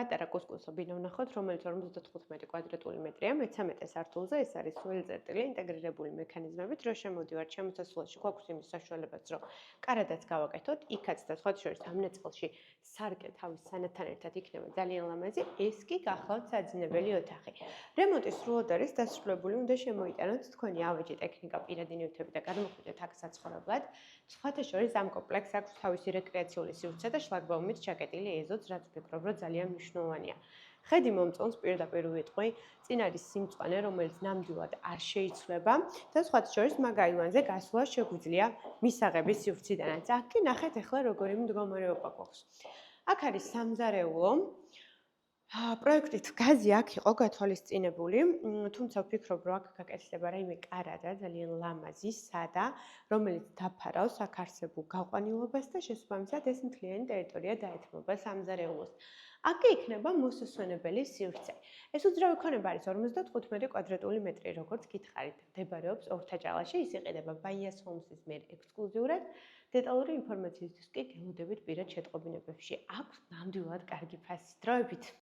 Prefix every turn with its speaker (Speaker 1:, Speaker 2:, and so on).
Speaker 1: პატარა კუსკუსობინა ვნახოთ, რომელიც 55 კვადრატული მეტრია, მე-13 სართულზე. ეს არის სველი წერტილი ინტეგრირებული მექანიზმებით, რომ შემოდივართ შემოსასვლელში, გვაქვს იმის საშუალებაც, რომ კარადაც გავაკეთოთ, იქაც და სხვა შორის ამ ნაწილში სარკე თავის სანათთან ერთად იქნება ძალიან ლამაზი, ეს კი გახლავთ საძინებელი ოთახი. რემონტი სრულად არის დასრულებული, უნდა შემოიტანოთ თქვენი ავეჯი ტექნიკა, პირადი ნივთები და გადმოხვიდეთ აქ საცხოვრებლად. სხვათა შორის ამ კომპლექსს აქვს თავისი რეკრეაციული სივრცე და შლაგბაუმით ჩაკეტილი ეზოც, რაც ვფიქრობ, რომ ძალიან მნიშვნელოვანია. ხედი მომწონს პირდაპირ ვიტყვი, წინ არის სიმწვანე, რომელიც ნამდვილად არ შეიცვლება და სხვათა შორის მაგ აივანზე გასვლა შეგვიძლია მისაღების სივრციდანაც. აქ კი ნახეთ ახლა როგორი მდგომარეობა გვაქვს. აქ არის სამზარეულო. პროექტით გაზი აქ იყო გათვალისწინებული, თუმცა ვფიქრობ, რომ აქ გაკეთდება რაიმე კარადა ძალიან ლამაზი, სადა, რომელიც დაფარავს აქ არსებულ გაყვანილობას და შესაბამისად ეს მთლიანი ტერიტორია დაეთმობა სამზარეულოს. აქ კი იქნება მოსასვენებელი სივრცე. ეს უძრავი ქონება არის 55 კვადრატული მეტრი, როგორც გითხარით, მდებარეობს ორთაჭალაში, ის იყიდება ბაიას ჰომსის მიერ ექსკლუზიურად. დეტალური ინფორმაციისთვის კი გელოდებით პირად შეტყობინებებში. აქვს ნამდვილად კარგი ფასი. დროებით